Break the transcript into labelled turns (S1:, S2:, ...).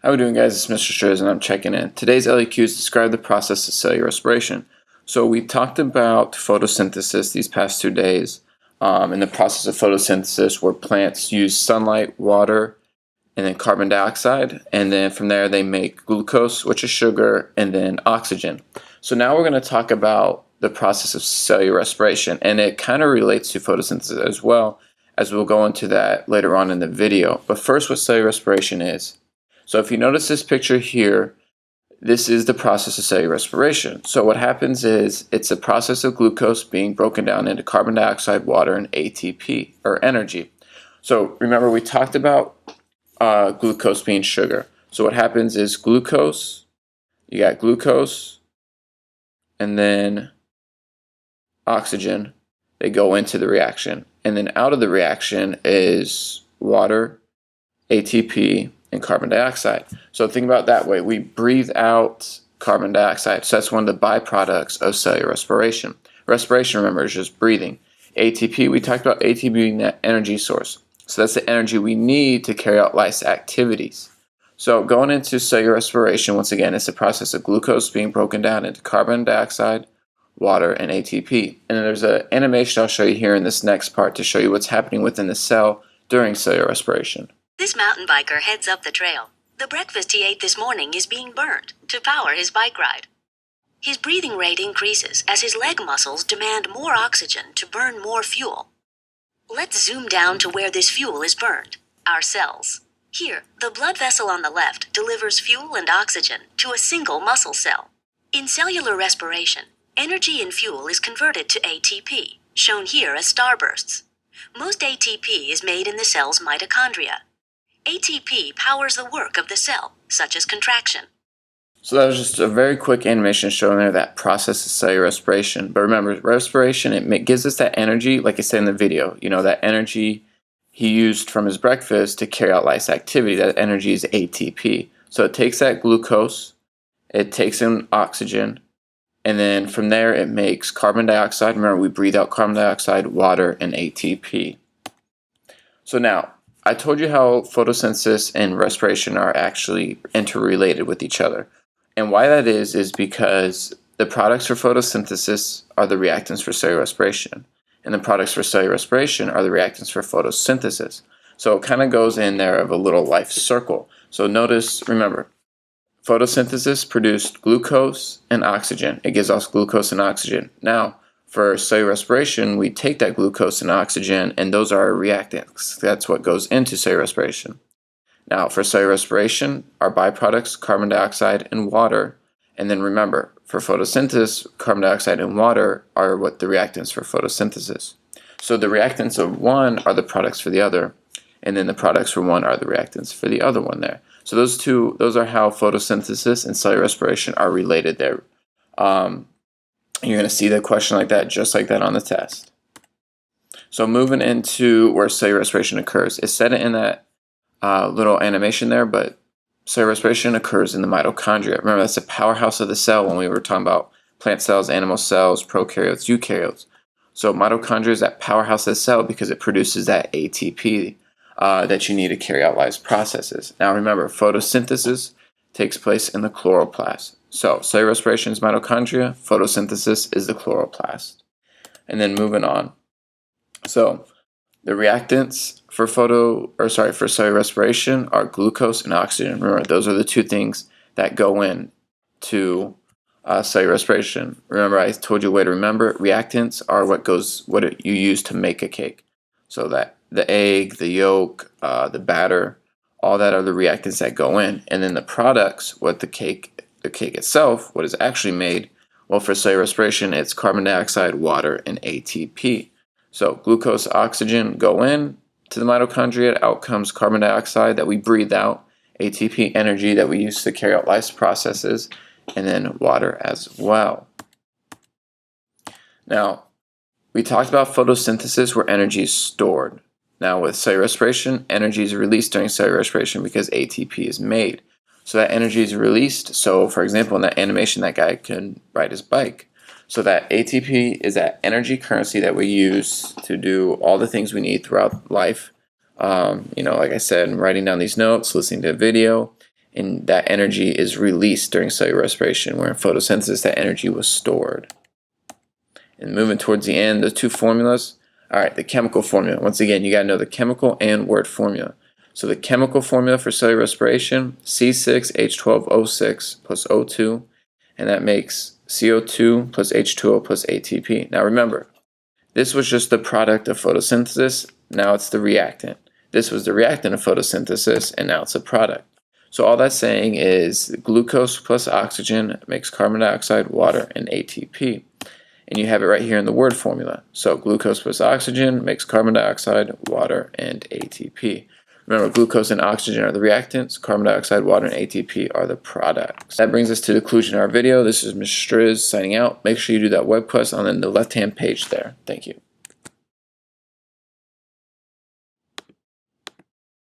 S1: How we doing, guys? It's Mr. Striz and I'm checking in. Today's LEQs describe the process of cellular respiration. So we talked about photosynthesis these past 2 days. In the process of photosynthesis where plants use sunlight, water, and then carbon dioxide, and then from there they make glucose, which is sugar, and then oxygen. So now we're going to talk about the process of cellular respiration, and it kind of relates to photosynthesis as well, as we'll go into that later on in the video. But first, what cellular respiration is. So if you notice this picture here, this is the process of cellular respiration. So what happens is it's a process of glucose being broken down into carbon dioxide, water, and ATP, or energy. So remember, we talked about glucose being sugar. So what happens is glucose, you got glucose, and then oxygen, they go into the reaction. And then out of the reaction is water, ATP, and carbon dioxide. So think about it that way. We breathe out carbon dioxide. So that's one of the byproducts of cellular respiration. Respiration, remember, is just breathing. ATP, we talked about ATP being that energy source. So that's the energy we need to carry out life's activities. So going into cellular respiration, once again, it's the process of glucose being broken down into carbon dioxide, water, and ATP. And then there's an animation I'll show you here in this next part to show you what's happening within the cell during cellular respiration.
S2: This mountain biker heads up the trail. The breakfast he ate this morning is being burnt to power his bike ride. His breathing rate increases as his leg muscles demand more oxygen to burn more fuel. Let's zoom down to where this fuel is burned, our cells. Here, the blood vessel on the left delivers fuel and oxygen to a single muscle cell. In cellular respiration, energy and fuel is converted to ATP, shown here as starbursts. Most ATP is made in the cell's mitochondria. ATP powers the work of the cell, such as contraction.
S1: So that was just a very quick animation showing there that process of cellular respiration. But remember, respiration, it gives us that energy, like I said in the video, that energy he used from his breakfast to carry out life's activity. That energy is ATP. So it takes that glucose, it takes in oxygen, and then from there it makes carbon dioxide. Remember, we breathe out carbon dioxide, water, and ATP. So now, I told you how photosynthesis and respiration are actually interrelated with each other. And why that is because the products for photosynthesis are the reactants for cellular respiration. And the products for cellular respiration are the reactants for photosynthesis. So it kind of goes in there of a little life circle. So notice, remember, photosynthesis produced glucose and oxygen. It gives us glucose and oxygen. Now, for cellular respiration, we take that glucose and oxygen, and those are our reactants. That's what goes into cellular respiration. Now, for cellular respiration, our byproducts, carbon dioxide and water. And then remember, for photosynthesis, carbon dioxide and water are what the reactants for photosynthesis. So the reactants of one are the products for the other, and then the products for one are the reactants for the other one there. So those are how photosynthesis and cellular respiration are related there. You're going to see the question like that, just like that on the test. So moving into where cellular respiration occurs. It said it in that little animation there, but cellular respiration occurs in the mitochondria. Remember, that's the powerhouse of the cell when we were talking about plant cells, animal cells, prokaryotes, eukaryotes. So mitochondria is that powerhouse of the cell because it produces that ATP that you need to carry out life's processes. Now remember, photosynthesis takes place in the chloroplast. So cellular respiration is mitochondria, photosynthesis is the chloroplast. And then moving on. So the reactants for cellular respiration are glucose and oxygen. Remember, those are the two things that go in to cellular respiration. Remember, I told you a way to remember it. Reactants are what you use to make a cake. So that the egg, the yolk, the batter, all that are the reactants that go in. And then the products, what the cake itself, what is actually made, well, for cellular respiration, it's carbon dioxide, water, and ATP. So glucose, oxygen go in to the mitochondria. Out comes carbon dioxide that we breathe out, ATP, energy that we use to carry out life's processes, and then water as well. Now, we talked about photosynthesis where energy is stored. Now with cellular respiration, energy is released during cellular respiration because ATP is made. So that energy is released. So for example, in that animation, that guy can ride his bike. So that ATP is that energy currency that we use to do all the things we need throughout life. Like I said, writing down these notes, listening to a video, and that energy is released during cellular respiration, where in photosynthesis that energy was stored. And moving towards the end, the two formulas. All right, the chemical formula. Once again, you got to know the chemical and word formula. So the chemical formula for cellular respiration, C6H12O6 plus O2, and that makes CO2 plus H2O plus ATP. Now remember, this was just the product of photosynthesis, now it's the reactant. This was the reactant of photosynthesis, and now it's a product. So all that's saying is glucose plus oxygen makes carbon dioxide, water, and ATP. And you have it right here in the word formula. So glucose plus oxygen makes carbon dioxide, water, and ATP. Remember, glucose and oxygen are the reactants, carbon dioxide, water, and ATP are the products. That brings us to the conclusion of our video. This is Mr. Striz signing out. Make sure you do that web quest on the left-hand page there. Thank you.